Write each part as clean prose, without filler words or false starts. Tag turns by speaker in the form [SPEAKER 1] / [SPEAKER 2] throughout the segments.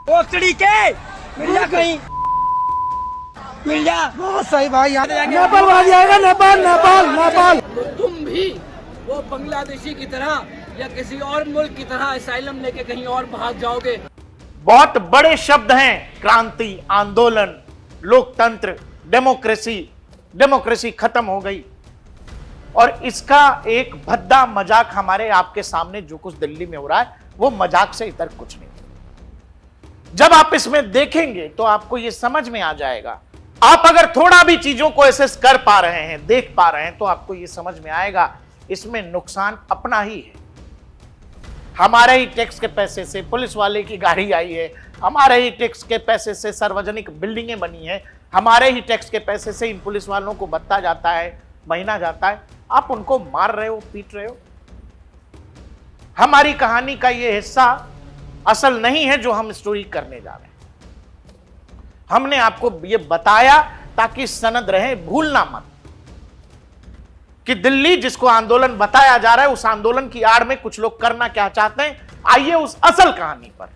[SPEAKER 1] ओसड़ी के मिल जा कहीं, मिल जा।
[SPEAKER 2] बहुत सही भाई, नेपाल आ जाएगा, नेपाल नेपाल नेपाल।
[SPEAKER 3] तो तुम भी वो बांग्लादेशी की तरह या किसी और मुल्क की तरह असाइलम लेके कहीं और भाग जाओगे।
[SPEAKER 4] बहुत बड़े शब्द हैं, क्रांति, आंदोलन, लोकतंत्र, डेमोक्रेसी। डेमोक्रेसी खत्म हो गई और इसका एक भद्दा मजाक हमारे आपके सामने जो कुछ दिल्ली में हो रहा है वो मजाक से इतर कुछ नहीं। जब आप इसमें देखेंगे तो आपको यह समझ में आ जाएगा। आप अगर थोड़ा भी चीजों को एसेस कर पा रहे हैं, देख पा रहे हैं, तो आपको यह समझ में आएगा इसमें नुकसान अपना ही है। हमारे ही टैक्स के पैसे से पुलिस वाले की गाड़ी आई है, हमारे ही टैक्स के पैसे से सार्वजनिक बिल्डिंगें बनी है, हमारे ही टैक्स के पैसे से इन पुलिस वालों को भत्ता जाता है, महीना जाता है। आप उनको मार रहे हो, पीट रहे हो। हमारी कहानी का यह हिस्सा असल नहीं है जो हम स्टोरी करने जा रहे हैं। हमने आपको यह बताया ताकि सनद रहे, भूलना मत कि दिल्ली जिसको आंदोलन बताया जा रहा है, उस आंदोलन की आड़ में कुछ लोग करना क्या चाहते हैं। आइए उस असल कहानी पर।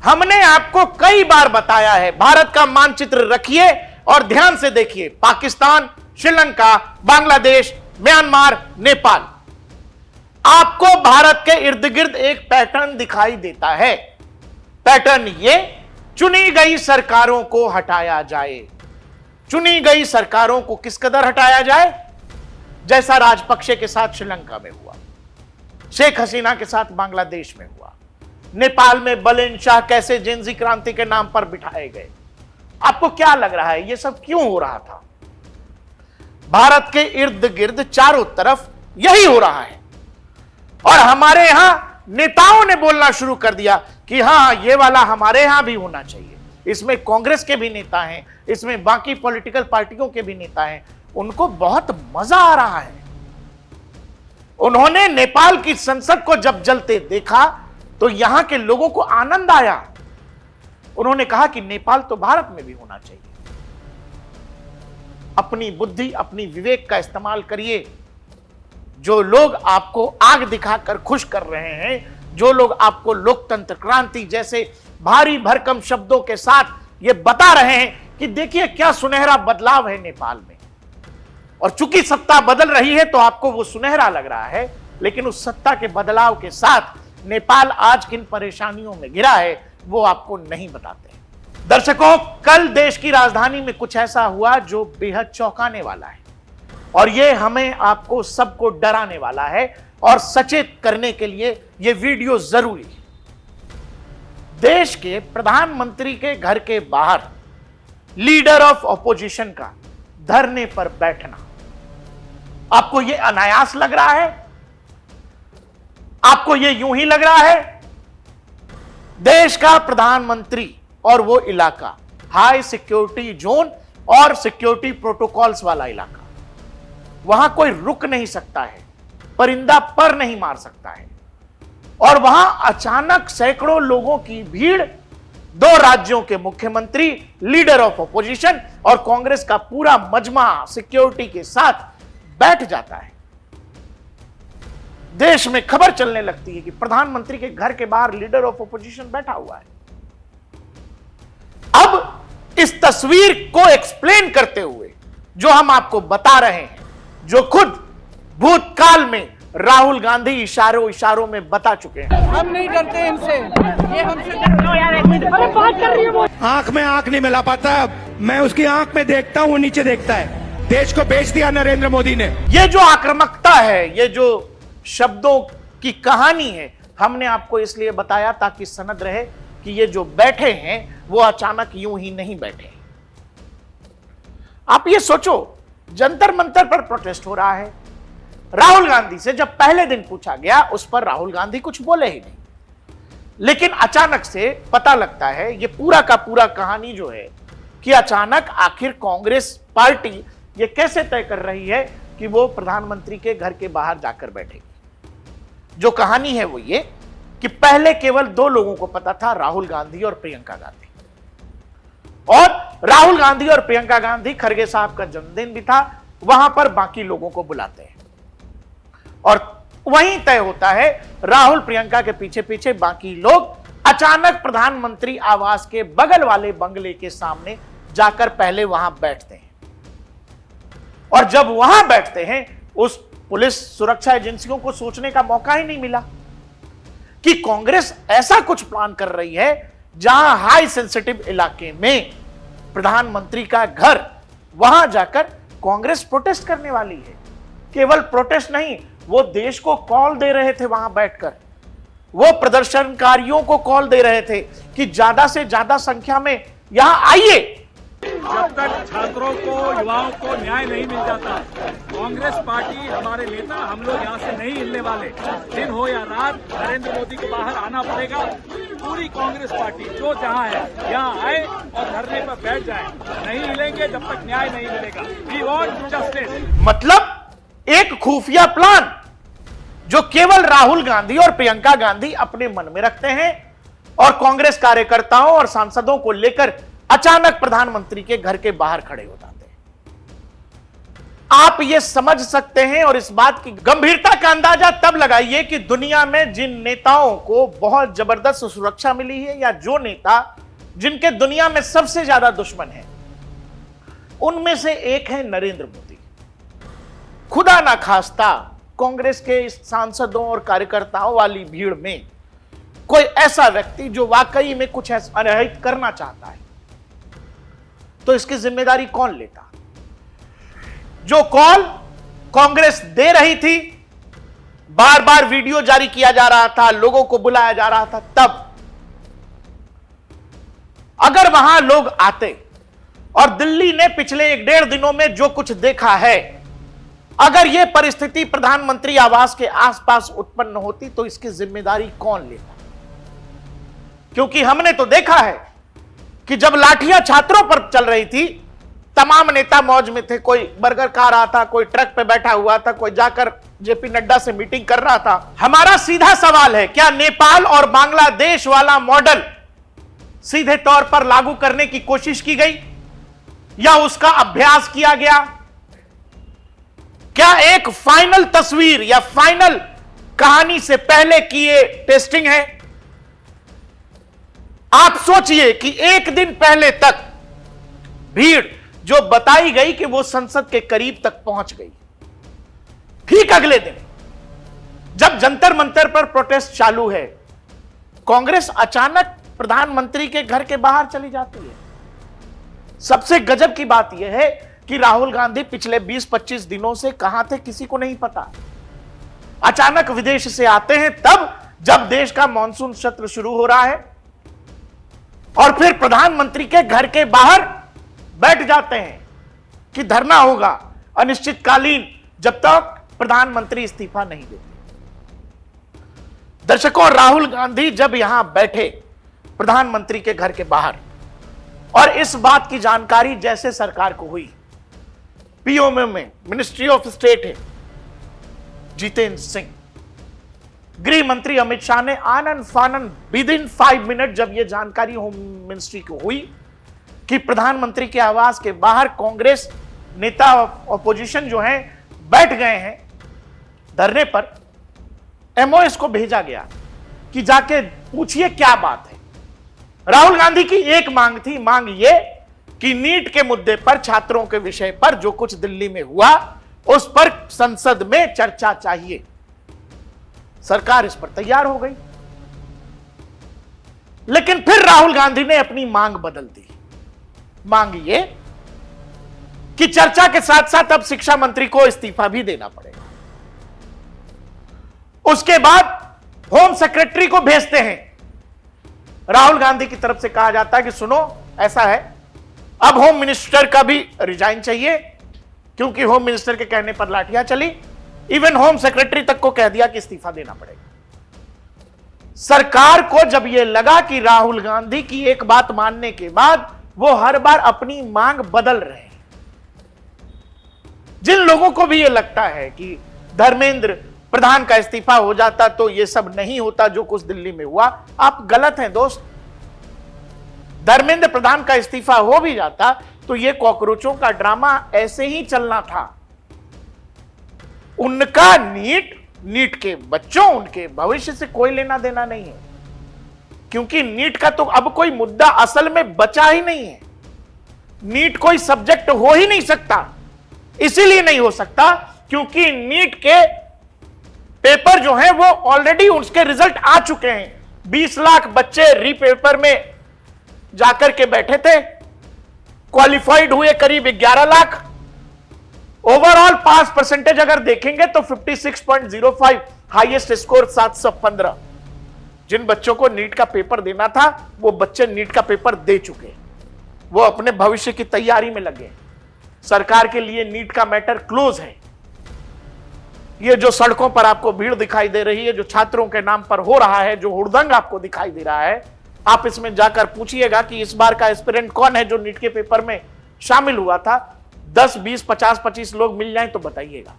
[SPEAKER 4] हमने आपको कई बार बताया है, भारत का मानचित्र रखिए और ध्यान से देखिए। पाकिस्तान, श्रीलंका, बांग्लादेश, म्यांमार, नेपाल, आपको भारत के इर्द गिर्द एक पैटर्न दिखाई देता है। पैटर्न ये, चुनी गई सरकारों को हटाया जाए। चुनी गई सरकारों को किस कदर हटाया जाए? जैसा राजपक्षे के साथ श्रीलंका में हुआ, शेख हसीना के साथ बांग्लादेश में हुआ, नेपाल में बलेन शाह कैसे जेंजी क्रांति के नाम पर बिठाए गए। आपको क्या लग रहा है यह सब क्यों हो रहा था? भारत के इर्द गिर्द चारों तरफ यही हो रहा है और हमारे यहां नेताओं ने बोलना शुरू कर दिया कि हां ये वाला हमारे यहां भी होना चाहिए। इसमें कांग्रेस के भी नेता हैं, इसमें बाकी पॉलिटिकल पार्टियों के भी नेता हैं। उनको बहुत मजा आ रहा है। उन्होंने नेपाल की संसद को जब जलते देखा तो यहां के लोगों को आनंद आया। उन्होंने कहा कि नेपाल तो भारत में भी होना चाहिए। अपनी बुद्धि, अपनी विवेक का इस्तेमाल करिए। जो लोग आपको आग दिखाकर खुश कर रहे हैं, जो लोग आपको लोकतंत्र, क्रांति जैसे भारी भरकम शब्दों के साथ ये बता रहे हैं कि देखिए क्या सुनहरा बदलाव है नेपाल में, और चूंकि सत्ता बदल रही है तो आपको वो सुनहरा लग रहा है, लेकिन उस सत्ता के बदलाव के साथ नेपाल आज किन परेशानियों में घिरा है वो आपको नहीं बताते। दर्शकों, कल देश की राजधानी में कुछ ऐसा हुआ जो बेहद चौंकाने वाला है और ये हमें आपको सबको डराने वाला है और सचेत करने के लिए ये वीडियो जरूरी है। देश के प्रधानमंत्री के घर के बाहर लीडर ऑफ ऑपोजिशन का धरने पर बैठना, आपको ये अनायास लग रहा है? आपको ये यूं ही लग रहा है? देश का प्रधानमंत्री और वो इलाका हाई सिक्योरिटी जोन और सिक्योरिटी प्रोटोकॉल्स वाला इलाका, वहां कोई रुक नहीं सकता है, परिंदा पर नहीं मार सकता है, और वहां अचानक सैकड़ों लोगों की भीड़, दो राज्यों के मुख्यमंत्री, लीडर ऑफ ऑपोजिशन और कांग्रेस का पूरा मजमा सिक्योरिटी के साथ बैठ जाता है। देश में खबर चलने लगती है कि प्रधानमंत्री के घर के बाहर लीडर ऑफ ऑपोजिशन बैठा हुआ है। अब इस तस्वीर को एक्सप्लेन करते हुए जो हम आपको बता रहे हैं, जो खुद भूतकाल में राहुल गांधी इशारों इशारों में बता चुके हैं।
[SPEAKER 3] हम नहीं डरते इनसे, ये हमसे
[SPEAKER 1] बात कर रही है।
[SPEAKER 2] आंख में आंख नहीं मिला पाता, मैं उसकी आंख में देखता हूं, वो नीचे देखता है। देश को बेच दिया नरेंद्र मोदी ने।
[SPEAKER 4] ये जो आक्रामकता है, ये जो शब्दों की कहानी है, हमने आपको इसलिए बताया ताकि सनद रहे कि ये जो बैठे हैं वो अचानक यूं ही नहीं बैठे। आप ये सोचो, जंतर मंतर पर प्रोटेस्ट हो रहा है। राहुल गांधी से जब पहले दिन पूछा गया, उस पर राहुल गांधी कुछ बोले ही नहीं, लेकिन अचानक से पता लगता है ये पूरा का पूरा कहानी जो है कि अचानक आखिर कांग्रेस पार्टी ये कैसे तय कर रही है कि वो प्रधानमंत्री के घर के बाहर जाकर बैठेगी। जो कहानी है वो ये कि पहले केवल दो लोगों को पता था, राहुल गांधी और प्रियंका गांधी, और राहुल गांधी और प्रियंका गांधी, खड़गे साहब का जन्मदिन भी था, वहां पर बाकी लोगों को बुलाते हैं और वहीं तय होता है राहुल प्रियंका के पीछे पीछे बाकी लोग अचानक प्रधानमंत्री आवास के बगल वाले बंगले के सामने जाकर पहले वहां बैठते हैं, और जब वहां बैठते हैं उस पुलिस सुरक्षा एजेंसियों को सोचने का मौका ही नहीं मिला कि कांग्रेस ऐसा कुछ प्लान कर रही है जहां हाई सेंसिटिव इलाके में प्रधानमंत्री का घर, वहां जाकर कांग्रेस प्रोटेस्ट करने वाली है। केवल प्रोटेस्ट नहीं, वो देश को कॉल दे रहे थे, वहां बैठकर वो प्रदर्शनकारियों को कॉल दे रहे थे कि ज्यादा से ज्यादा संख्या में यहां आइए।
[SPEAKER 5] जब तक छात्रों को, युवाओं को न्याय नहीं मिल जाता, कांग्रेस पार्टी, हमारे नेता, हम लोग यहाँ से नहीं हिलने वाले। दिन हो या रात, नरेंद्र मोदी को बाहर आना पड़ेगा। पूरी कांग्रेस पार्टी जो जहाँ है यहाँ आए और धरने पर बैठ जाए। नहीं हिलेंगे जब तक न्याय नहीं मिलेगा। We want justice.
[SPEAKER 4] मतलब एक खुफिया प्लान जो केवल राहुल गांधी और प्रियंका गांधी अपने मन में रखते हैं, और कांग्रेस कार्यकर्ताओं और सांसदों को लेकर अचानक प्रधानमंत्री के घर के बाहर खड़े हो जाते हैं। आप यह समझ सकते हैं और इस बात की गंभीरता का अंदाजा तब लगाइए कि दुनिया में जिन नेताओं को बहुत जबरदस्त सुरक्षा मिली है, या जो नेता जिनके दुनिया में सबसे ज्यादा दुश्मन है, उनमें से एक है नरेंद्र मोदी। खुदा ना खास्ता कांग्रेस के इस सांसदों और कार्यकर्ताओं वाली भीड़ में कोई ऐसा व्यक्ति जो वाकई में कुछ अनहित करना चाहता है, तो इसकी जिम्मेदारी कौन लेता? जो कॉल कांग्रेस दे रही थी, बार बार वीडियो जारी किया जा रहा था, लोगों को बुलाया जा रहा था, तब अगर वहां लोग आते और दिल्ली ने पिछले 1-1.5 दिनों में जो कुछ देखा है, अगर यह परिस्थिति प्रधानमंत्री आवास के आसपास उत्पन्न होती, तो इसकी जिम्मेदारी कौन लेता? क्योंकि हमने तो देखा है कि जब लाठियां छात्रों पर चल रही थी, तमाम नेता मौज में थे। कोई बर्गर खा रहा था, कोई ट्रक पे बैठा हुआ था, कोई जाकर जेपी नड्डा से मीटिंग कर रहा था। हमारा सीधा सवाल है, क्या नेपाल और बांग्लादेश वाला मॉडल सीधे तौर पर लागू करने की कोशिश की गई, या उसका अभ्यास किया गया? क्या एक फाइनल तस्वीर या फाइनल कहानी से पहले की ये टेस्टिंग है? आप सोचिए कि एक दिन पहले तक भीड़ जो बताई गई कि वो संसद के करीब तक पहुंच गई, ठीक अगले दिन जब जंतर मंतर पर प्रोटेस्ट चालू है, कांग्रेस अचानक प्रधानमंत्री के घर के बाहर चली जाती है। सबसे गजब की बात यह है कि राहुल गांधी पिछले 20-25 दिनों से कहां थे किसी को नहीं पता। अचानक विदेश से आते हैं तब जब देश का मानसून सत्र शुरू हो रहा है, और फिर प्रधानमंत्री के घर के बाहर बैठ जाते हैं कि धरना होगा अनिश्चितकालीन, जब तक प्रधानमंत्री इस्तीफा नहीं देते। दर्शकों, राहुल गांधी जब यहां बैठे प्रधानमंत्री के घर के बाहर, और इस बात की जानकारी जैसे सरकार को हुई, पीओएम में मिनिस्ट्री ऑफ स्टेट है जितेंद्र सिंह, गृह मंत्री अमित शाह ने आनन फानन विदिन 5 मिनट जब यह जानकारी होम मिनिस्ट्री को हुई कि प्रधानमंत्री के आवास के बाहर कांग्रेस नेता ऑपोजिशन जो हैं बैठ गए हैं धरने पर, एमओएस को भेजा गया कि जाके पूछिए क्या बात है। राहुल गांधी की एक मांग थी, मांग ये कि नीट के मुद्दे पर, छात्रों के विषय पर जो कुछ दिल्ली में हुआ, उस पर संसद में चर्चा चाहिए। सरकार इस पर तैयार हो गई, लेकिन फिर राहुल गांधी ने अपनी मांग बदल दी। मांग ये कि चर्चा के साथ साथ अब शिक्षा मंत्री को इस्तीफा भी देना पड़ेगा। उसके बाद होम सेक्रेटरी को भेजते हैं। राहुल गांधी की तरफ से कहा जाता है कि सुनो, ऐसा है, अब होम मिनिस्टर का भी रिजाइन चाहिए, क्योंकि होम मिनिस्टर के कहने पर लाठियां चली। इवन होम सेक्रेटरी तक को कह दिया कि इस्तीफा देना पड़ेगा। सरकार को जब यह लगा कि राहुल गांधी की एक बात मानने के बाद वो हर बार अपनी मांग बदल रहे हैं, जिन लोगों को भी यह लगता है कि धर्मेंद्र प्रधान का इस्तीफा हो जाता तो यह सब नहीं होता जो कुछ दिल्ली में हुआ, आप गलत हैं दोस्त। धर्मेंद्र प्रधान का इस्तीफा हो भी जाता तो यह कॉकरोचों का ड्रामा ऐसे ही चलना था। उनका नीट के बच्चों, उनके भविष्य से कोई लेना देना नहीं है। क्योंकि नीट का तो अब कोई मुद्दा असल में बचा ही नहीं है। नीट कोई सब्जेक्ट हो ही नहीं सकता। इसीलिए नहीं हो सकता क्योंकि नीट के पेपर जो हैं वो ऑलरेडी उसके रिजल्ट आ चुके हैं। 20 लाख बच्चे रीपेपर में जाकर के बैठे थे, क्वालिफाइड हुए करीब 11 लाख। ओवरऑल पास परसेंटेज अगर देखेंगे तो 56.05, हाईएस्ट स्कोर 715। जिन बच्चों को नीट का पेपर देना था वो बच्चे नीट का पेपर दे चुके हैं, वो अपने भविष्य की तैयारी में लगे। सरकार के लिए नीट का मैटर क्लोज है। ये जो सड़कों पर आपको भीड़ दिखाई दे रही है, जो छात्रों के नाम पर हो रहा है, जो हुड़दंग आपको दिखाई दे रहा है, आप इसमें जाकर पूछिएगा कि इस बार का एस्पिरेंट कौन है जो नीट के पेपर में शामिल हुआ था। 10, 20, 50, 25 लोग मिल जाएं तो बताइएगा।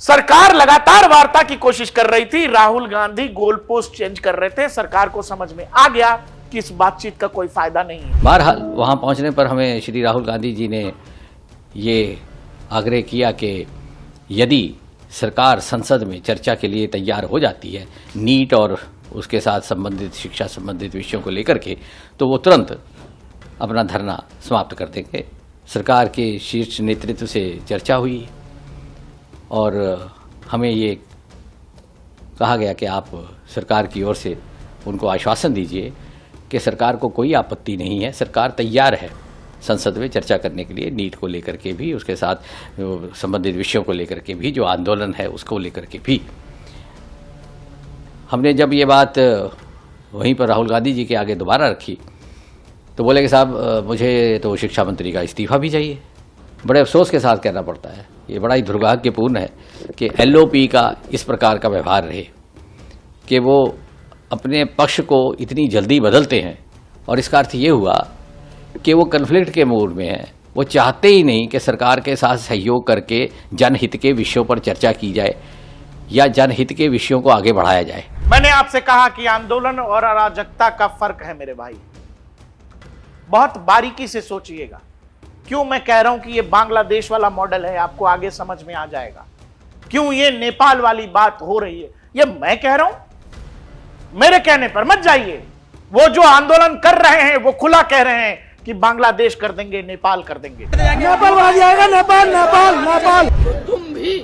[SPEAKER 4] सरकार लगातार वार्ता की कोशिश कर रही थी, Rahul Gandhi goal post change कर रहे थे। सरकार को समझ में आ गया कि इस बातचीत का कोई फायदा नहीं है।
[SPEAKER 6] बहरहाल वहां पहुंचने पर हमें श्री राहुल गांधी जी ने ये आग्रह किया कि यदि सरकार संसद में चर्चा के लिए तैयार हो जाती है नीट और उसके साथ संबंधित शिक्षा संबंधित विषयों को लेकर के, तो वो तुरंत अपना धरना समाप्त कर देंगे। सरकार के शीर्ष नेतृत्व से चर्चा हुई और हमें ये कहा गया कि आप सरकार की ओर से उनको आश्वासन दीजिए कि सरकार को कोई आपत्ति नहीं है, सरकार तैयार है संसद में चर्चा करने के लिए, नीट को लेकर के भी, उसके साथ संबंधित विषयों को लेकर के भी, जो आंदोलन है उसको लेकर के भी। हमने जब ये बात वहीं पर राहुल गांधी जी के आगे दोबारा रखी तो बोले कि साहब मुझे तो शिक्षा मंत्री का इस्तीफा भी चाहिए। बड़े अफसोस के साथ कहना पड़ता है, ये बड़ा ही दुर्भाग्यपूर्ण है कि एलओपी का इस प्रकार का व्यवहार रहे कि वो अपने पक्ष को इतनी जल्दी बदलते हैं। और इसका अर्थ ये हुआ कि वो कन्फ्लिक्ट के मूड में है, वो चाहते ही नहीं कि सरकार के साथ सहयोग करके जनहित के विषयों पर चर्चा की जाए या जनहित के विषयों को आगे बढ़ाया जाए।
[SPEAKER 4] मैंने आपसे कहा कि आंदोलन और अराजकता का फर्क है मेरे भाई, बहुत बारीकी से सोचिएगा। क्यों मैं कह रहा हूं कि ये बांग्लादेश वाला मॉडल है, आपको आगे समझ में आ जाएगा। क्यों ये नेपाल वाली बात हो रही है, ये मैं कह रहा हूं, मेरे कहने पर मत जाइए। वो जो आंदोलन कर रहे हैं वो खुला कह रहे हैं कि बांग्लादेश कर देंगे, नेपाल कर देंगे।
[SPEAKER 1] नेपाल आ जाएगा, नेपाल नेपाल नेपाल।
[SPEAKER 3] तो तुम भी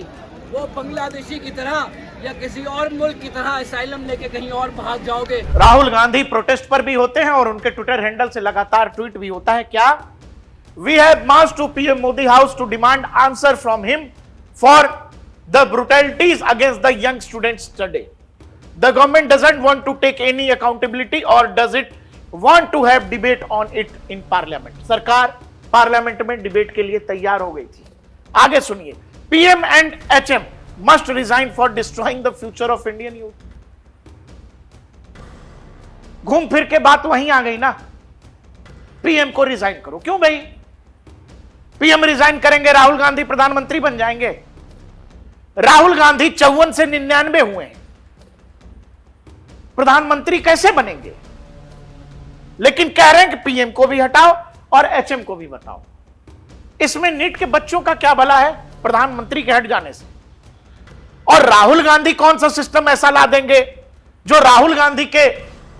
[SPEAKER 3] वो बांग्लादेशी की तरह या किसी और मुल्क की तरह असाइलम लेके कहीं और भाग जाओगे।
[SPEAKER 4] राहुल गांधी प्रोटेस्ट पर भी होते हैं और उनके ट्विटर हैंडल से लगातार ट्वीट भी होता है। क्या? We have marched to PM Modi house to demand answer from him for the brutalities against the young students today. The government doesn't want to take any accountability और does it want to have debate on it in parliament. सरकार parliament में debate के लिए तैयार हो गई थी। आगे सुनिए, PM and HM must resign for destroying the future of Indian youth। घूम फिर के बात वहीं आ गई ना, पीएम को रिजाइन करो। क्यों भाई? पीएम रिजाइन करेंगे, राहुल गांधी प्रधानमंत्री बन जाएंगे। राहुल गांधी 54 से 99 हुए हैं, प्रधानमंत्री कैसे बनेंगे? लेकिन कह रहे हैं कि पीएम को भी हटाओ और एचएम को भी बताओ। इसमें नीट के बच्चों का क्या भला है प्रधानमंत्री के हट जाने से? और राहुल गांधी कौन सा सिस्टम ऐसा ला देंगे जो राहुल गांधी के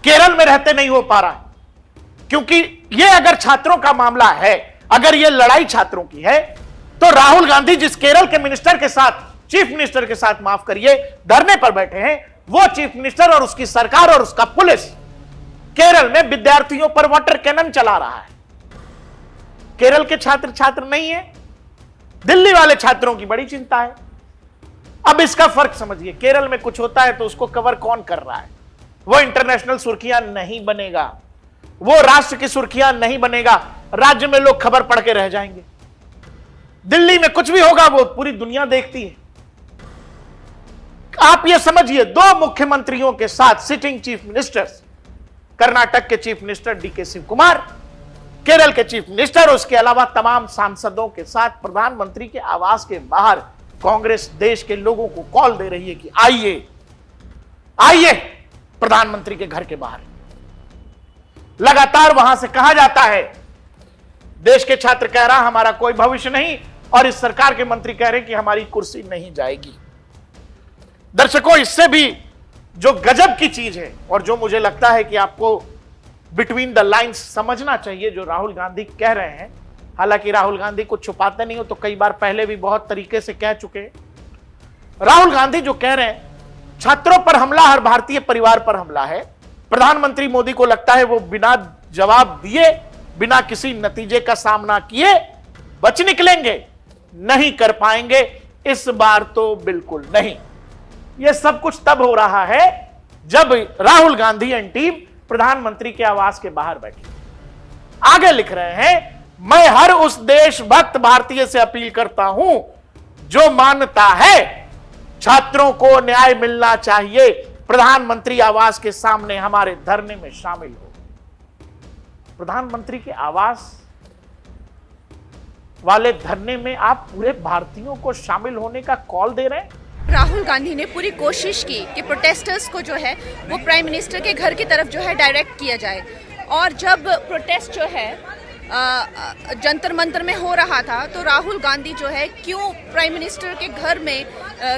[SPEAKER 4] केरल में रहते नहीं हो पा रहा है? क्योंकि ये अगर छात्रों का मामला है, अगर ये लड़ाई छात्रों की है, तो राहुल गांधी जिस केरल के मिनिस्टर के साथ, चीफ मिनिस्टर के साथ, माफ करिए, धरने पर बैठे हैं, वो चीफ मिनिस्टर और उसकी सरकार और उसका पुलिस केरल में विद्यार्थियों पर वाटर कैनन चला रहा है। केरल के छात्र नहीं है, दिल्ली वाले छात्रों की बड़ी चिंता है। अब इसका फर्क समझिए, केरल में कुछ होता है तो उसको कवर कौन कर रहा है? वो इंटरनेशनल सुर्खियां नहीं बनेगा, वो राष्ट्र की सुर्खियां नहीं बनेगा, राज्य में लोग खबर पढ़ के रह जाएंगे। दिल्ली में कुछ भी होगा वो पूरी दुनिया देखती है। आप ये समझिए, 2 मुख्यमंत्रियों के साथ सिटिंग चीफ मिनिस्टर्स, कर्नाटक के chief minister DK Shivakumar, Kerala के चीफ मिनिस्टर, उसके अलावा तमाम सांसदों के साथ प्रधानमंत्री के आवास के बाहर कांग्रेस देश के लोगों को कॉल दे रही है कि आइए आइए प्रधानमंत्री के घर के बाहर। लगातार वहां से कहा जाता है, देश के छात्र कह रहा हमारा कोई भविष्य नहीं, और इस सरकार के मंत्री कह रहे कि हमारी कुर्सी नहीं जाएगी। दर्शकों, इससे भी जो गजब की चीज है और जो मुझे लगता है कि आपको बिटवीन द लाइंस समझना चाहिए, जो राहुल गांधी कह रहे हैं, हालांकि राहुल गांधी कुछ छुपाते नहीं हो तो कई बार पहले भी बहुत तरीके से कह चुके हैं। राहुल गांधी जो कह रहे हैं छात्रों पर हमला हर भारतीय परिवार पर हमला है, प्रधानमंत्री मोदी को लगता है वो बिना जवाब दिए, बिना किसी नतीजे का सामना किए बच निकलेंगे, नहीं कर पाएंगे इस बार तो बिल्कुल नहीं। यह सब कुछ तब हो रहा है जब राहुल गांधी एंड टीम प्रधानमंत्री के आवास के बाहर बैठी। आगे लिख रहे हैं, मैं हर उस देशभक्त भारतीय से अपील करता हूं जो मानता है छात्रों को न्याय मिलना चाहिए, प्रधानमंत्री आवास के सामने हमारे धरने में शामिल हो। प्रधानमंत्री के आवास वाले धरने में आप पूरे भारतीयों को शामिल होने का कॉल दे रहे हैं।
[SPEAKER 7] राहुल गांधी ने पूरी कोशिश की कि प्रोटेस्टर्स को जो है वो प्राइम मिनिस्टर के घर की तरफ जो है डायरेक्ट किया जाए, और जब प्रोटेस्ट जो है जंतर मंतर में हो रहा था तो राहुल गांधी जो है क्यों प्राइम मिनिस्टर के घर में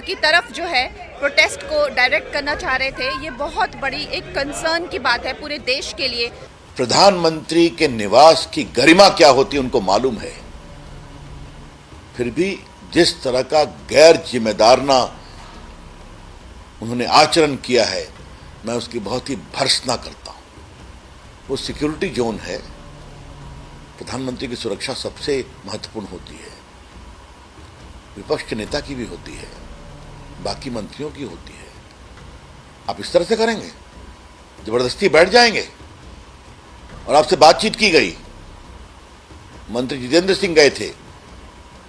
[SPEAKER 7] की तरफ जो है प्रोटेस्ट को डायरेक्ट करना चाह रहे थे, ये बहुत बड़ी एक कंसर्न की बात है पूरे देश के लिए।
[SPEAKER 8] प्रधानमंत्री के निवास की गरिमा क्या होती है उनको मालूम है, फिर भी जिस तरह का गैर जिम्मेदाराना उन्होंने आचरण किया है, मैं उसकी बहुत ही भर्त्सना करता हूं। वो सिक्योरिटी जोन है, प्रधानमंत्री की सुरक्षा सबसे महत्वपूर्ण होती है, विपक्ष के नेता की भी होती है, बाकी मंत्रियों की होती है। आप इस तरह से करेंगे, जबरदस्ती बैठ जाएंगे। और आपसे बातचीत की गई, मंत्री जितेंद्र सिंह गए थे,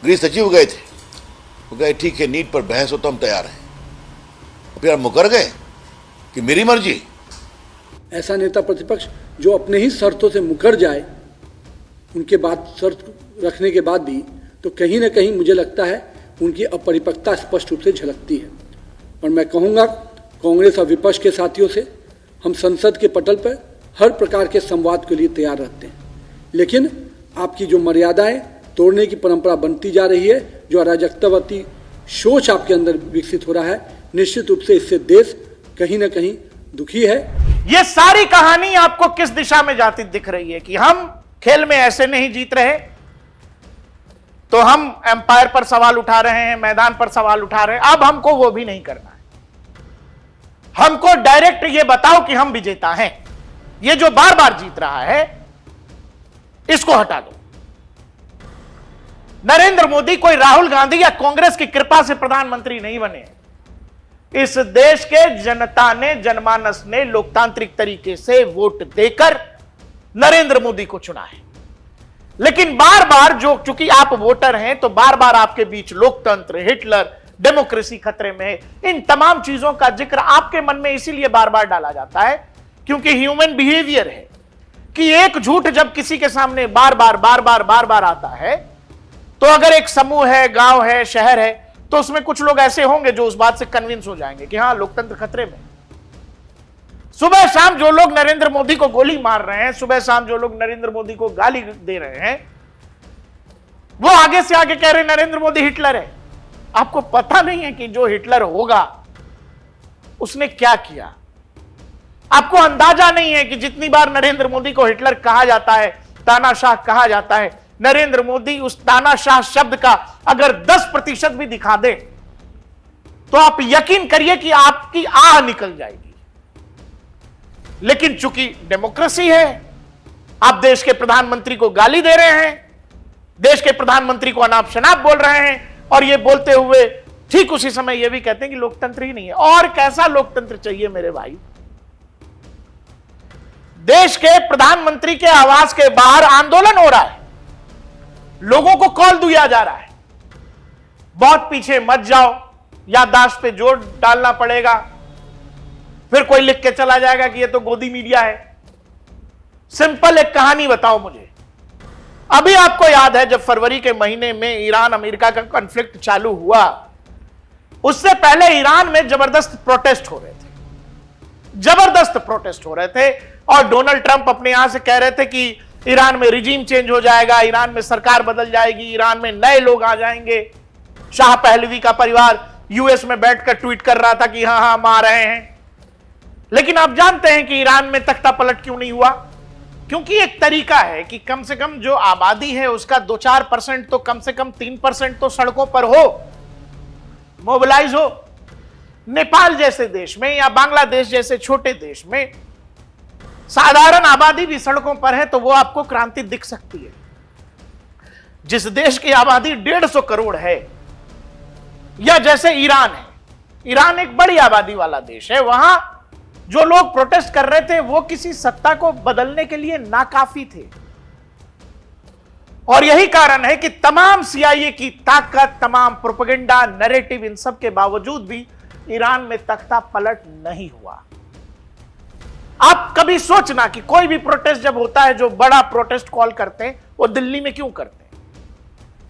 [SPEAKER 8] गृह सचिव गए थे, वो गए ठीक है नीट पर बहस हो तो हम तैयार हैं, फिर आप मुकर गए कि मेरी मर्जी।
[SPEAKER 9] ऐसा नेता प्रतिपक्ष जो अपने ही शर्तों से मुकर जाए, उनके बाद शर्त रखने के बाद भी, तो कहीं ना कहीं मुझे लगता है उनकी अपरिपक्वता स्पष्ट रूप से झलकती है। और मैं कहूँगा कांग्रेस और विपक्ष के साथियों से, हम संसद के पटल पर हर प्रकार के संवाद के लिए तैयार रहते हैं, लेकिन आपकी जो मर्यादाएं तोड़ने की परंपरा बनती जा रही है, जो अराजकतावादी सोच आपके अंदर विकसित हो रहा है, निश्चित रूप से इससे देश कहीं ना कहीं दुखी है।
[SPEAKER 4] यह सारी कहानी आपको किस दिशा में जाती दिख रही है कि हम खेल में ऐसे नहीं जीत रहे तो हम एम्पायर पर सवाल उठा रहे हैं, मैदान पर सवाल उठा रहे हैं, अब हमको वो भी नहीं करना है। हमको डायरेक्ट ये बताओ कि हम विजेता हैं। ये जो बार बार जीत रहा है इसको हटा दो। नरेंद्र मोदी कोई राहुल गांधी या कांग्रेस की कृपा से प्रधानमंत्री नहीं बने। इस देश के जनता ने, जनमानस ने लोकतांत्रिक तरीके से वोट देकर नरेंद्र मोदी को चुना है। लेकिन बार बार जो, चूंकि आप वोटर हैं तो बार बार आपके बीच लोकतंत्र, हिटलर, डेमोक्रेसी खतरे में है, इन तमाम चीजों का जिक्र आपके मन में इसीलिए बार बार डाला जाता है क्योंकि ह्यूमन बिहेवियर है कि एक झूठ जब किसी के सामने बार बार आता है तो अगर एक समूह है, गांव है, शहर है, तो उसमें कुछ लोग ऐसे होंगे जो उस बात से कन्विंस हो जाएंगे कि हां लोकतंत्र खतरे में। सुबह शाम जो लोग नरेंद्र मोदी को गोली मार रहे हैं, सुबह शाम जो लोग नरेंद्र मोदी को गाली दे रहे हैं, वो आगे से आगे कह रहे हैं नरेंद्र मोदी हिटलर है। आपको पता नहीं है कि जो हिटलर होगा उसने क्या किया। आपको अंदाजा नहीं है कि जितनी बार नरेंद्र मोदी को हिटलर कहा जाता है, तानाशाह कहा जाता है, नरेंद्र मोदी उस तानाशाह शब्द का अगर 10% भी दिखा दे तो आप यकीन करिए कि आपकी आह निकल जाएगी। लेकिन चूंकि डेमोक्रेसी है, आप देश के प्रधानमंत्री को गाली दे रहे हैं, देश के प्रधानमंत्री को अनाप शनाप बोल रहे हैं, और ये बोलते हुए ठीक उसी समय ये भी कहते हैं कि लोकतंत्र ही नहीं है। और कैसा लोकतंत्र चाहिए मेरे भाई? देश के प्रधानमंत्री के आवास के बाहर आंदोलन हो रहा है, लोगों को कॉल दिया जा रहा है, बहुत पीछे मत जाओ, याददाश्त पे जोर डालना पड़ेगा, फिर कोई लिख के चला जाएगा कि ये तो गोदी मीडिया है। सिंपल एक कहानी बताओ मुझे। अभी आपको याद है जब फरवरी के महीने में ईरान अमेरिका का कॉन्फ्लिक्ट चालू हुआ, उससे पहले ईरान में जबरदस्त प्रोटेस्ट हो रहे थे, जबरदस्त प्रोटेस्ट हो रहे थे, और डोनाल्ड ट्रंप अपने यहां से कह रहे थे कि ईरान में रिजीम चेंज हो जाएगा, ईरान में सरकार बदल जाएगी, ईरान में नए लोग आ जाएंगे। शाह पहलवी का परिवार यूएस में बैठकर ट्वीट कर रहा था कि हां हम आ रहे हैं। लेकिन आप जानते हैं कि ईरान में तख्ता पलट क्यों नहीं हुआ? क्योंकि एक तरीका है कि कम से कम जो आबादी है उसका 2-4% तो कम से कम 3% तो सड़कों पर हो, मोबिलाइज हो। नेपाल जैसे देश में या बांग्लादेश जैसे छोटे देश में साधारण आबादी भी सड़कों पर है तो वो आपको क्रांति दिख सकती है। जिस देश की आबादी 150 करोड़ है, या जैसे ईरान है, ईरान एक बड़ी आबादी वाला देश है, वहां जो लोग प्रोटेस्ट कर रहे थे वो किसी सत्ता को बदलने के लिए नाकाफी थे। और यही कारण है कि तमाम सीआईए की ताकत, तमाम प्रोपेगेंडा, नैरेटिव, इन सब के बावजूद भी ईरान में तख्ता पलट नहीं हुआ। आप कभी सोचना कि कोई भी प्रोटेस्ट जब होता है, जो बड़ा प्रोटेस्ट कॉल करते हैं, वो दिल्ली में क्यों करते हैं?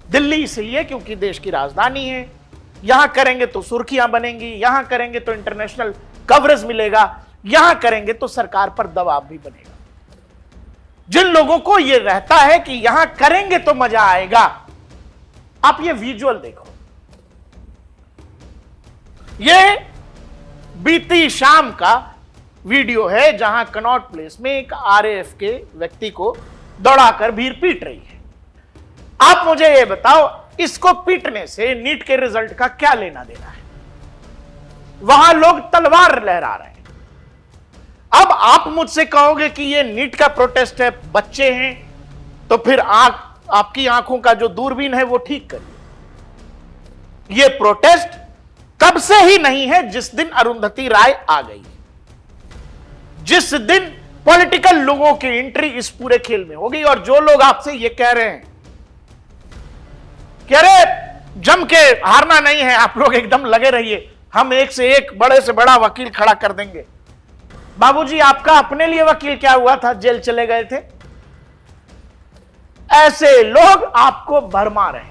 [SPEAKER 4] दिल्ली इसलिए क्योंकि देश की राजधानी है, यहां करेंगे तो सुर्खियां बनेंगी, यहां करेंगे तो इंटरनेशनल कवरेज मिलेगा, यहां करेंगे तो सरकार पर दबाव भी बनेगा। जिन लोगों को यह रहता है कि यहां करेंगे तो मजा आएगा, आप ये विजुअल देखो। ये बीती शाम का वीडियो है जहां कनॉट प्लेस में एक आरएएफ के व्यक्ति को दौड़ाकर भीड़ पीट रही है। आप मुझे ये बताओ, इसको पीटने से नीट के रिजल्ट का क्या लेना देना है? वहां लोग तलवार लहरा रहे हैं। अब आप मुझसे कहोगे कि ये नीट का प्रोटेस्ट है, बच्चे हैं, तो फिर आपकी आंखों का जो दूरबीन है वो ठीक करिए। ये प्रोटेस्ट तब से ही नहीं है जिस दिन अरुंधति राय आ गई, जिस दिन पॉलिटिकल लोगों की एंट्री इस पूरे खेल में होगी। और जो लोग आपसे ये कह रहे हैं कि अरे जम के हारना नहीं है, आप लोग एकदम लगे रहिए, हम एक से एक बड़े से बड़ा वकील खड़ा कर देंगे। बाबूजी, आपका अपने लिए वकील क्या हुआ था? जेल चले गए थे। ऐसे लोग आपको भरमा रहे हैं।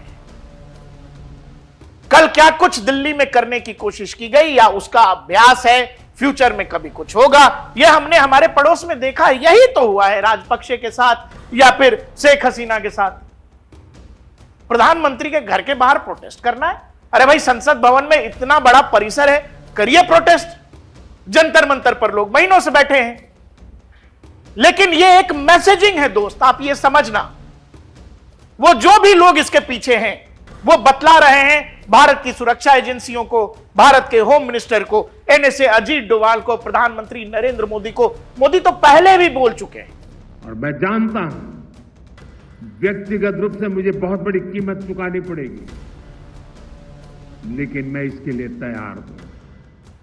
[SPEAKER 4] कल क्या कुछ दिल्ली में करने की कोशिश की गई या उसका अभ्यास है, फ्यूचर में कभी कुछ होगा, यह हमने हमारे पड़ोस में देखा है। यही तो हुआ है राजपक्षे के साथ या फिर शेख हसीना के साथ। प्रधानमंत्री के घर के बाहर प्रोटेस्ट करना है? अरे भाई, संसद भवन में इतना बड़ा परिसर है, करिए प्रोटेस्ट। जंतर मंतर पर लोग महीनों से बैठे हैं। लेकिन यह एक मैसेजिंग है दोस्त, आप ये समझना। वो जो भी लोग इसके पीछे हैं वो बतला रहे हैं भारत की सुरक्षा एजेंसियों को, भारत के होम मिनिस्टर को, एनएसए अजीत डोभाल को, प्रधानमंत्री नरेंद्र मोदी को। मोदी तो पहले भी बोल चुके हैं।
[SPEAKER 10] और मैं जानता हूं व्यक्तिगत रूप से मुझे बहुत बड़ी कीमत चुकानी पड़ेगी, लेकिन मैं इसके लिए तैयार हूं।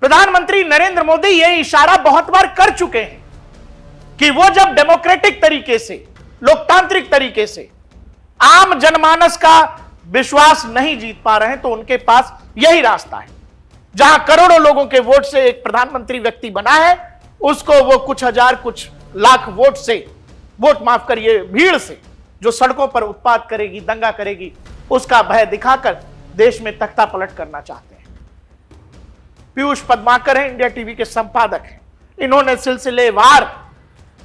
[SPEAKER 4] प्रधानमंत्री नरेंद्र मोदी ये इशारा बहुत बार कर चुके हैं कि वो जब डेमोक्रेटिक तरीके से, लोकतांत्रिक तरीके से आम जनमानस का विश्वास नहीं जीत पा रहे हैं तो उनके पास यही रास्ता है। जहां करोड़ों लोगों के वोट से एक प्रधानमंत्री व्यक्ति बना है, उसको वो कुछ हजार कुछ लाख वोट से, वोट माफ करिए, भीड़ से जो सड़कों पर उत्पात करेगी, दंगा करेगी, उसका भय दिखाकर देश में तख्ता पलट करना चाहते हैं। पीयूष पद्माकर हैं, इंडिया टीवी के संपादक हैं। इन्होंने सिलसिलेवार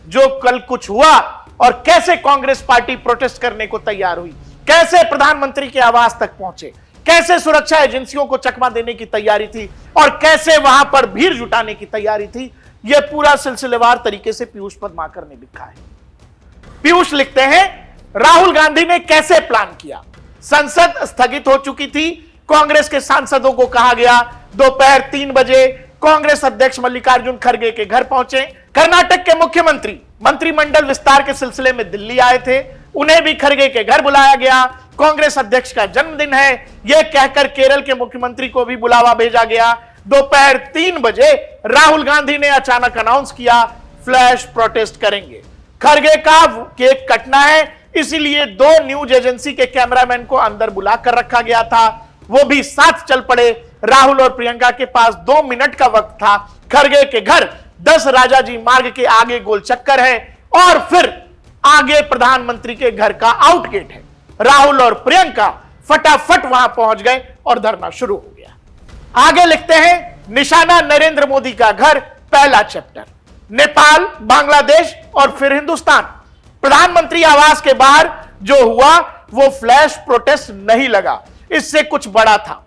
[SPEAKER 4] जो कल कुछ हुआ और कैसे कांग्रेस पार्टी प्रोटेस्ट करने को तैयार हुई, कैसे प्रधानमंत्री के आवास तक पहुंचे, कैसे सुरक्षा एजेंसियों को चकमा देने की तैयारी थी और कैसे वहां पर भीड़ जुटाने की तैयारी थी, यह पूरा सिलसिलेवार तरीके से पीयूष पद्माकर ने लिखा है। पीयूष लिखते हैं, राहुल गांधी ने कैसे प्लान किया। संसद स्थगित हो चुकी थी, कांग्रेस के सांसदों को कहा गया दोपहर 3 बजे कांग्रेस अध्यक्ष मल्लिकार्जुन खड़गे के घर पहुंचे। कर्नाटक के मुख्यमंत्री मंत्रिमंडल विस्तार के सिलसिले में दिल्ली आए थे, उन्हें भी खड़गे के घर बुलाया गया। कांग्रेस अध्यक्ष का जन्मदिन है, यह कहकर केरल के मुख्यमंत्री को भी बुलावा भेजा गया। दोपहर 3 बजे राहुल गांधी ने अचानक अनाउंस किया, फ्लैश प्रोटेस्ट करेंगे। खड़गे का केक कटना है, इसीलिए 2 न्यूज एजेंसी के कैमरामैन को अंदर बुलाकर रखा गया था। वो भी साथ चल पड़े। राहुल और प्रियंका के पास 2 मिनट का वक्त था। खड़गे के घर 10 राजाजी मार्ग के आगे गोल चक्कर है और फिर आगे प्रधानमंत्री के घर का आउटगेट है। राहुल और प्रियंका फटाफट वहां पहुंच गए और धरना शुरू हो गया। आगे लिखते हैं, निशाना नरेंद्र मोदी का घर, पहला चैप्टर, नेपाल, बांग्लादेश और फिर हिंदुस्तान। प्रधानमंत्री आवास के बाहर जो हुआ वो फ्लैश प्रोटेस्ट नहीं लगा, इससे कुछ बड़ा था।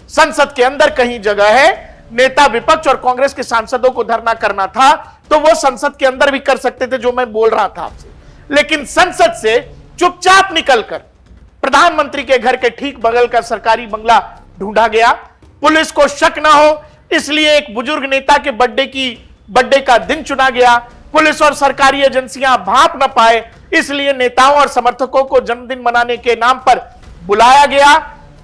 [SPEAKER 4] संसद के अंदर कहीं जगह है नेता विपक्ष और कांग्रेस के सांसदों को धरना करना था तो वो संसद के अंदर भी कर सकते थे, जो मैं बोल रहा था आपसे। लेकिन संसद से चुपचाप निकलकर प्रधानमंत्री के घर के ठीक बगल का सरकारी बंगला ढूंढा गया। पुलिस को शक ना हो इसलिए एक बुजुर्ग नेता के बर्थडे का दिन चुना गया। पुलिस और सरकारी एजेंसियां भांप न पाए इसलिए नेताओं और समर्थकों को जन्मदिन मनाने के नाम पर बुलाया गया।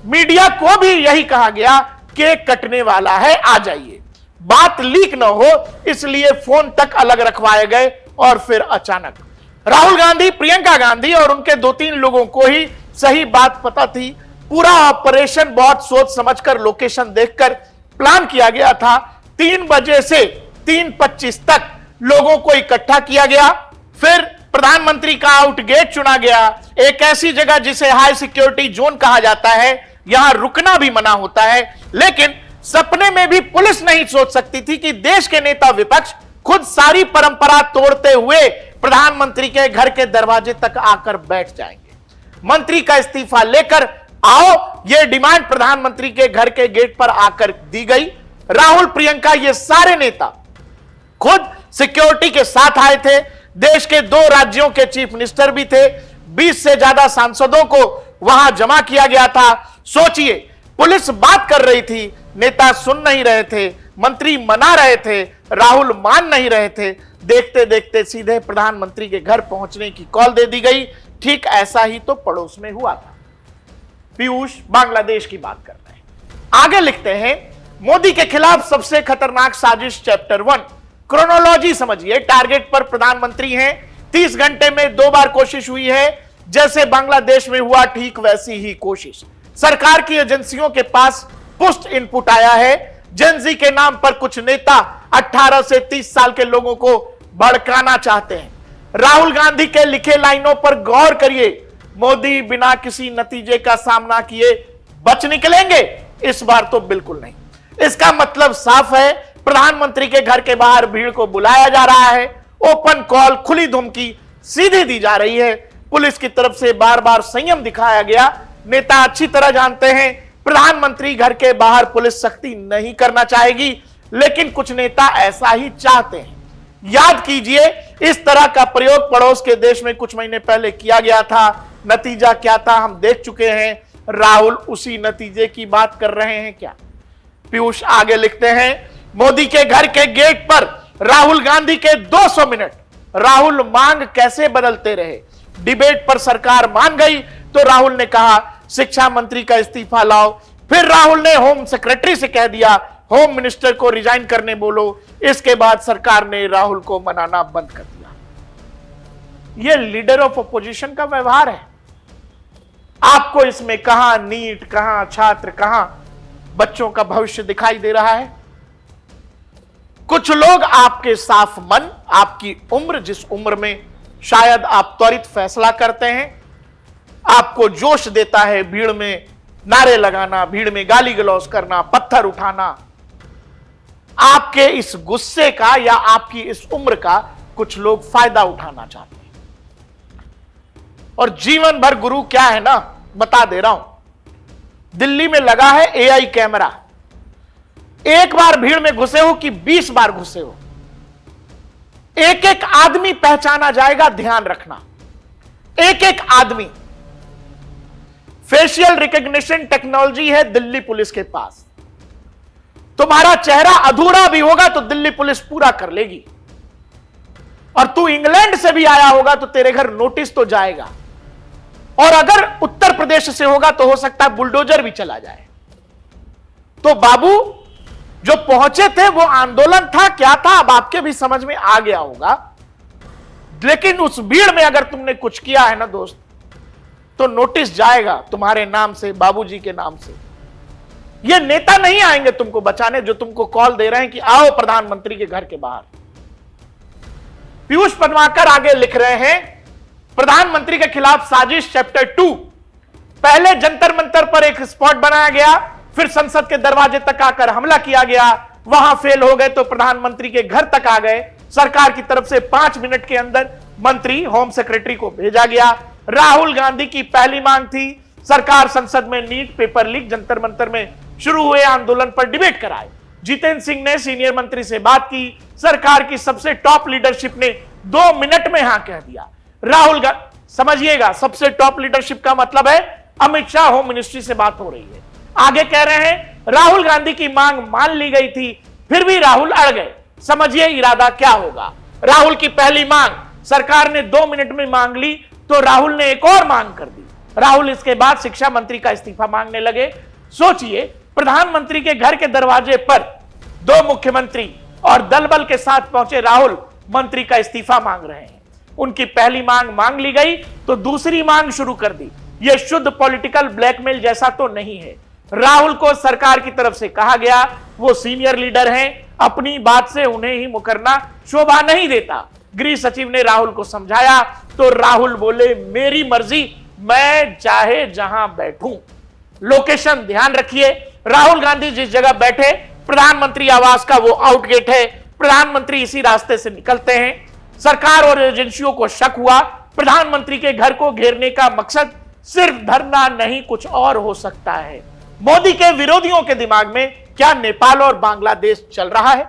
[SPEAKER 4] मीडिया को भी यही कहा गया केक कटने वाला है, आ जाइए। बात लीक न हो इसलिए फोन तक अलग रखवाए गए। और फिर अचानक राहुल गांधी, प्रियंका गांधी और उनके 2-3 लोगों को ही सही बात पता थी। पूरा ऑपरेशन बहुत सोच समझकर, लोकेशन देखकर प्लान किया गया था। 3 बजे से 3:25 तक लोगों को इकट्ठा किया गया। फिर प्रधानमंत्री का आउट गेट चुना गया, एक ऐसी जगह जिसे हाई सिक्योरिटी जोन कहा जाता है। यहां रुकना भी मना होता है। लेकिन सपने में भी पुलिस नहीं सोच सकती थी कि देश के नेता विपक्ष खुद सारी परंपरा तोड़ते हुए प्रधानमंत्री के घर के दरवाजे तक आकर बैठ जाएंगे। मंत्री का इस्तीफा लेकर आओ, यह डिमांड प्रधानमंत्री के घर के गेट पर आकर दी गई। राहुल, प्रियंका, ये सारे नेता खुद सिक्योरिटी के साथ आए थे। देश के 2 राज्यों के चीफ मिनिस्टर भी थे। 20 से ज्यादा सांसदों को वहां जमा किया गया था। सोचिए, पुलिस बात कर रही थी, नेता सुन नहीं रहे थे, मंत्री मना रहे थे, राहुल मान नहीं रहे थे। देखते देखते सीधे प्रधानमंत्री के घर पहुंचने की कॉल दे दी गई। ठीक ऐसा ही तो पड़ोस में हुआ था। पीयूष बांग्लादेश की बात कर रहे हैं। आगे लिखते हैं, मोदी के खिलाफ सबसे खतरनाक साजिश चैप्टर 1। क्रोनोलॉजी समझिए। टारगेट पर प्रधानमंत्री हैं। 30 घंटे में 2 बार कोशिश हुई है। जैसे बांग्लादेश में हुआ ठीक वैसी ही कोशिश। सरकार की एजेंसियों के पास पुष्ट इनपुट आया है। जेनजी के नाम पर कुछ नेता 18 से 30 साल के लोगों को भड़काना चाहते हैं। राहुल गांधी के लिखे लाइनों पर गौर करिए। मोदी बिना किसी नतीजे का सामना किए बच निकलेंगे? इस बार तो बिल्कुल नहीं। इसका मतलब साफ है, प्रधानमंत्री के घर के बाहर भीड़ को बुलाया जा रहा है। ओपन कॉल, खुली धमकी सीधी दी जा रही है। पुलिस की तरफ से बार बार संयम दिखाया गया। नेता अच्छी तरह जानते हैं प्रधानमंत्री घर के बाहर पुलिस सख्ती नहीं करना चाहेगी, लेकिन कुछ नेता ऐसा ही चाहते हैं। याद कीजिए, इस तरह का प्रयोग पड़ोस के देश में कुछ महीने पहले किया गया था। नतीजा क्या था हम देख चुके हैं। राहुल उसी नतीजे की बात कर रहे हैं क्या? पीयूष आगे लिखते हैं, मोदी के घर के गेट पर राहुल गांधी के 200 मिनट। राहुल मांग कैसे बदलते रहे। डिबेट पर सरकार मान गई तो राहुल ने कहा शिक्षा मंत्री का इस्तीफा लाओ। फिर राहुल ने होम सेक्रेटरी से कह दिया होम मिनिस्टर को रिजाइन करने बोलो। इसके बाद सरकार ने राहुल को मनाना बंद कर दिया। यह लीडर ऑफ अपोजिशन का व्यवहार है। आपको इसमें कहां नीट, कहां छात्र, कहां बच्चों का भविष्य दिखाई दे रहा है? कुछ लोग आपके साफ मन, आपकी उम्र, जिस उम्र में शायद आप त्वरित फैसला करते हैं, आपको जोश देता है भीड़ में नारे लगाना, भीड़ में गाली गलौज करना, पत्थर उठाना। आपके इस गुस्से का या आपकी इस उम्र का कुछ लोग फायदा उठाना चाहते हैं। और जीवन भर गुरु क्या है ना, बता दे रहा हूं। दिल्ली में लगा है एआई कैमरा। एक बार भीड़ में घुसे हो कि 20 बार घुसे हो, एक एक आदमी पहचाना जाएगा। ध्यान रखना, एक एक आदमी। फेशियल रिकॉग्निशन टेक्नोलॉजी है दिल्ली पुलिस के पास। तुम्हारा चेहरा अधूरा भी होगा तो दिल्ली पुलिस पूरा कर लेगी। और तू इंग्लैंड से भी आया होगा तो तेरे घर नोटिस तो जाएगा। और अगर उत्तर प्रदेश से होगा तो हो सकता है बुलडोजर भी चला जाए। तो बाबू जो पहुंचे थे वो आंदोलन था, क्या था अब आपके भी समझ में आ गया होगा। लेकिन उस भीड़ में अगर तुमने कुछ किया है ना दोस्त, तो नोटिस जाएगा तुम्हारे नाम से, बाबूजी के नाम से। ये नेता नहीं आएंगे तुमको बचाने जो तुमको कॉल दे रहे हैं कि आओ प्रधानमंत्री के घर के बाहर। पीयूष पटवाकर आगे लिख रहे हैं, प्रधानमंत्री के खिलाफ साजिश चैप्टर 2। पहले जंतर मंतर पर एक स्पॉट बनाया गया, फिर संसद के दरवाजे तक आकर हमला किया गया। वहां फेल हो गए तो प्रधानमंत्री के घर तक आ गए। सरकार की तरफ से 5 मिनट के अंदर मंत्री होम सेक्रेटरी को भेजा गया। राहुल गांधी की पहली मांग थी सरकार संसद में NEET paper leak, Jantar Mantar में शुरू हुए आंदोलन पर डिबेट कराए। जितेंद्र सिंह ने सीनियर मंत्री से बात की, सरकार की सबसे टॉप लीडरशिप ने 2 मिनट में हां कह दिया। राहुल गांधी, समझिएगा, सबसे टॉप लीडरशिप का मतलब है अमित शाह होम मिनिस्ट्री से बात हो रही है। आगे कह रहे हैं राहुल गांधी की मांग मान ली गई थी, फिर भी राहुल अड़ गए। समझिए इरादा क्या होगा। राहुल की पहली मांग सरकार ने 2 मिनट में मांग ली, तो राहुल ने एक और मांग कर दी। राहुल इसके बाद शिक्षा मंत्री का इस्तीफा मांगने लगे। सोचिए, प्रधानमंत्री के घर के दरवाजे पर 2 मुख्यमंत्री और दलबल के साथ पहुंचे राहुल मंत्री का इस्तीफा मांग रहे हैं। उनकी पहली मांग मान ली गई तो दूसरी मांग शुरू कर दी। यह शुद्ध पॉलिटिकल ब्लैकमेल जैसा तो नहीं है। राहुल को सरकार की तरफ से कहा गया वो सीनियर लीडर हैं, अपनी बात से उन्हें ही मुकरना शोभा नहीं देता। गृह सचिव ने राहुल को समझाया तो राहुल बोले मेरी मर्जी, मैं चाहे जहां बैठूं। लोकेशन ध्यान रखिए, राहुल गांधी जिस जगह बैठे प्रधानमंत्री आवास का वो आउटगेट है। प्रधानमंत्री इसी रास्ते से निकलते हैं। सरकार और एजेंसियों को शक हुआ प्रधानमंत्री के घर को घेरने का मकसद सिर्फ धरना नहीं, कुछ और हो सकता है। मोदी के विरोधियों के दिमाग में क्या नेपाल और बांग्लादेश चल रहा है?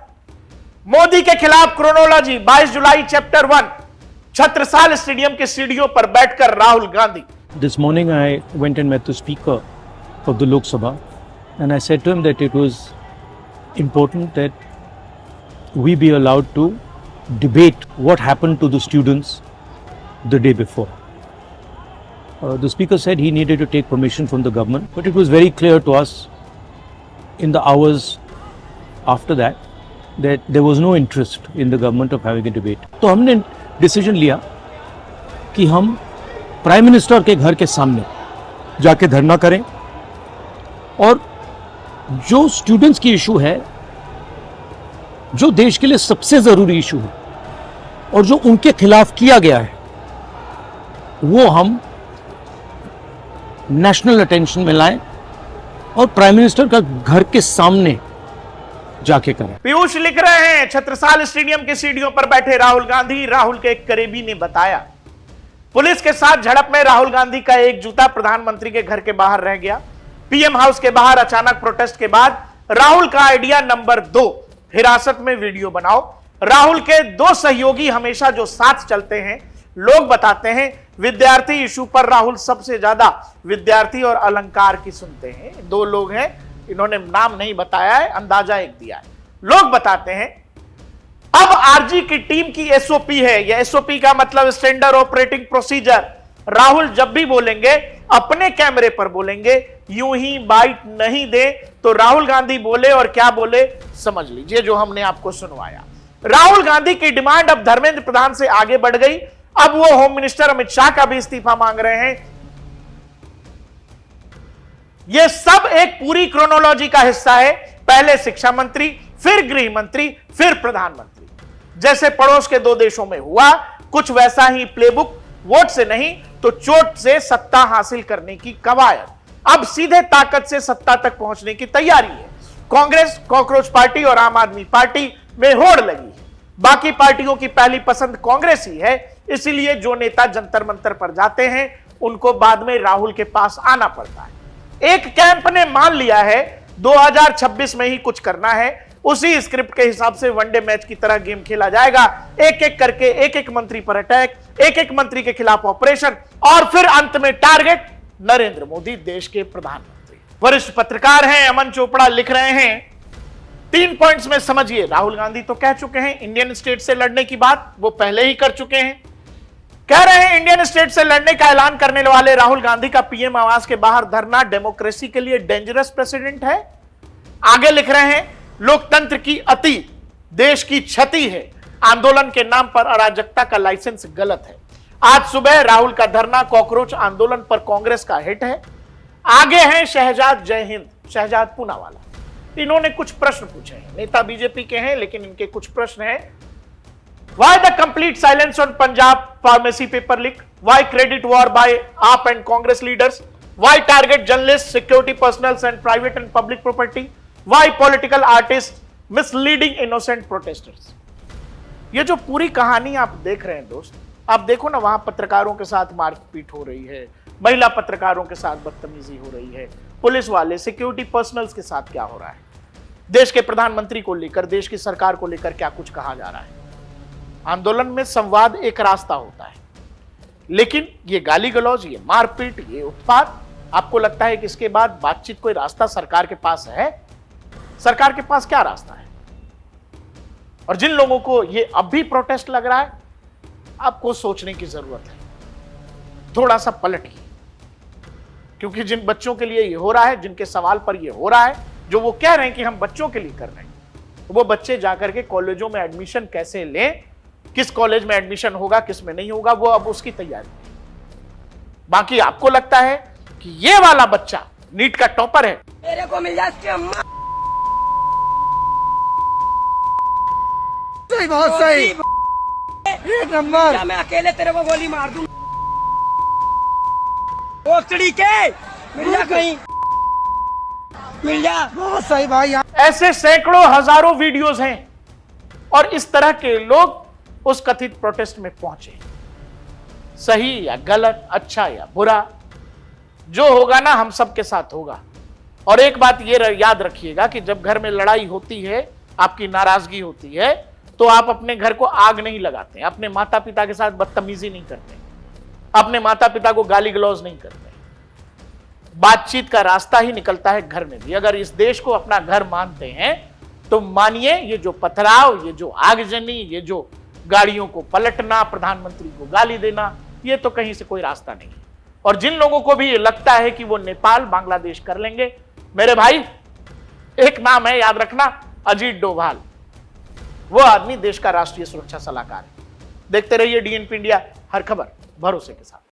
[SPEAKER 4] मोदी के खिलाफ क्रोनोलॉजी 22 जुलाई चैप्टर 1 छत्रसाल स्टेडियम के सीढ़ियों पर बैठकर Rahul Gandhi.
[SPEAKER 11] This morning I went and met the speaker of the Lok Sabha and I said to him that it was important that we be allowed to debate what happened to the students the day before. The speaker said he needed to take permission from the government, but it was very clear to us in the hours after that there was no interest in the government of having a debate. तो हमने decision लिया कि हम prime minister के घर के सामने जाके धरना करें और जो स्टूडेंट्स की इशू है, जो देश के लिए सबसे जरूरी इशू है और जो उनके खिलाफ किया गया है, वो हम नेशनल अटेंशन में लाएं और प्राइम मिनिस्टर का घर के सामने जाके करें।
[SPEAKER 4] पीयूष लिख रहे हैं छत्रसाल स्टेडियम की सीढ़ियों पर बैठे राहुल गांधी। राहुल के एक करीबी ने बताया पुलिस के साथ झड़प में राहुल गांधी का एक जूता प्रधानमंत्री के घर के बाहर रह गया। पीएम हाउस के बाहर अचानक प्रोटेस्ट के बाद राहुल का आइडिया नंबर 2, हिरासत में वीडियो बनाओ। राहुल के 2 सहयोगी हमेशा जो साथ चलते हैं, लोग बताते हैं विद्यार्थी इशू पर राहुल सबसे ज्यादा विद्यार्थी और अलंकार की सुनते हैं। 2 लोग हैं, इन्होंने नाम नहीं बताया है, अंदाजा एक दिया है। लोग बताते हैं अब आरजी की टीम की एसओपी है। यह एसओपी का मतलब स्टैंडर्ड ऑपरेटिंग प्रोसीजर। राहुल जब भी बोलेंगे अपने कैमरे पर बोलेंगे, यूं ही बाइट नहीं दे। तो राहुल गांधी बोले और क्या बोले समझ लीजिए, जो हमने आपको सुनवाया। राहुल गांधी की डिमांड अब धर्मेंद्र प्रधान से आगे बढ़ गई। अब वो होम मिनिस्टर अमित शाह का भी इस्तीफा मांग रहे हैं। यह सब एक पूरी क्रोनोलॉजी का हिस्सा है। पहले शिक्षा मंत्री, फिर गृह मंत्री, फिर प्रधानमंत्री। जैसे पड़ोस के 2 देशों में हुआ, कुछ वैसा ही प्लेबुक, वोट से नहीं तो चोट से सत्ता हासिल करने की कवायद। अब सीधे ताकत से सत्ता तक पहुंचने की तैयारी है। कांग्रेस, कॉकरोच पार्टी और आम आदमी पार्टी में होड़ लगी है। बाकी पार्टियों की पहली पसंद कांग्रेस ही है, इसलिए जो नेता जंतर मंतर पर जाते हैं उनको बाद में राहुल के पास आना पड़ता है। एक कैंप ने मान लिया है 2026 में ही कुछ करना है। उसी स्क्रिप्ट के हिसाब से वनडे मैच की तरह गेम खेला जाएगा। एक एक करके एक एक मंत्री पर अटैक, एक एक मंत्री के खिलाफ ऑपरेशन और फिर अंत में टारगेट नरेंद्र मोदी, देश के प्रधानमंत्री। वरिष्ठ पत्रकार हैं अमन चोपड़ा, लिख रहे हैं 3 पॉइंट्स में समझिए। राहुल गांधी तो कह चुके हैं इंडियन स्टेट से लड़ने की बात, वो पहले ही कर चुके हैं। कह रहे हैं इंडियन स्टेट से लड़ने का ऐलान करने वाले राहुल गांधी का पीएम आवास के बाहर धरना डेमोक्रेसी के लिए डेंजरस प्रेसिडेंट है। आगे लिख रहे हैं लोकतंत्र की अति देश की क्षति है। आंदोलन के नाम पर अराजकता का लाइसेंस गलत है। आज सुबह राहुल का धरना कॉकरोच आंदोलन पर कांग्रेस का हिट है। आगे हैं शहजाद जय हिंद, शहजाद पूनावाला। इन्होंने कुछ प्रश्न पूछे हैं। नेता बीजेपी के हैं लेकिन इनके कुछ प्रश्न हैं। Why the complete silence on Punjab pharmacy paper leak? Why credit war by AAP and Congress leaders? Why target journalists, security personnel and private and public property? Why political artists misleading innocent protesters? ये जो पूरी कहानी आप देख रहे हैं दोस्त, आप देखो ना, वहां पत्रकारों के साथ मारपीट हो रही है, महिला पत्रकारों के साथ बदतमीजी हो रही है, पुलिस वाले सिक्योरिटी पर्सनल्स के साथ क्या हो रहा है। देश के प्रधानमंत्री को लेकर, देश की सरकार को लेकर क्या कुछ कहा जा रहा है। आंदोलन में संवाद एक रास्ता होता है, लेकिन ये गाली गलौज, ये मारपीट, ये उत्पात, आपको लगता है कि इसके बाद बातचीत कोई रास्ता सरकार के पास है? सरकार के पास क्या रास्ता है? और जिन लोगों को ये अब भी प्रोटेस्ट लग रहा है, आपको सोचने की जरूरत है, थोड़ा सा पलटिए, क्योंकि जिन बच्चों के लिए ये हो रहा है, जिनके सवाल पर ये हो रहा है, जो वो कह रहे हैं कि हम बच्चों के लिए कर रहे हैं, वो बच्चे जाकर के कॉलेजों में एडमिशन कैसे लें, किस कॉलेज में एडमिशन होगा, किस में नहीं होगा, वो अब उसकी तैयारी है। बाकी आपको लगता है कि ये वाला बच्चा नीट का टॉपर है,
[SPEAKER 1] मेरे को मिल जाए अम्मा। सही, बहुत सही, एक नंबर। क्या मैं अकेले तेरे को गोली मार दूं? ओकड़ी के मिल जा, कहीं मिल जा। बहुत सही भाई।
[SPEAKER 4] ऐसे सैकड़ों हजारों वीडियोस हैं और इस तरह के लोग उस कथित प्रोटेस्ट में पहुंचे। सही या गलत, अच्छा या बुरा, जो होगा ना हम सबके साथ होगा। और एक बात ये याद रखिएगा कि जब घर में लड़ाई होती है, आपकी नाराजगी होती है, तो आप अपने घर को आग नहीं लगाते, अपने माता पिता के साथ बदतमीजी नहीं करते, अपने माता पिता को गाली गलौज नहीं करते। बातचीत का रास्ता ही निकलता है घर में भी। अगर इस देश को अपना घर मानते हैं तो मानिए, ये जो पथराव, ये जो आगजनी, ये जो गाड़ियों को पलटना, प्रधानमंत्री को गाली देना, ये तो कहीं से कोई रास्ता नहीं है। और जिन लोगों को भी ये लगता है कि वो नेपाल, बांग्लादेश कर लेंगे, मेरे भाई एक नाम है, याद रखना, अजीत डोभाल। वो आदमी देश का राष्ट्रीय सुरक्षा सलाहकार है। देखते रहिए DNP इंडिया, हर खबर भरोसे के साथ।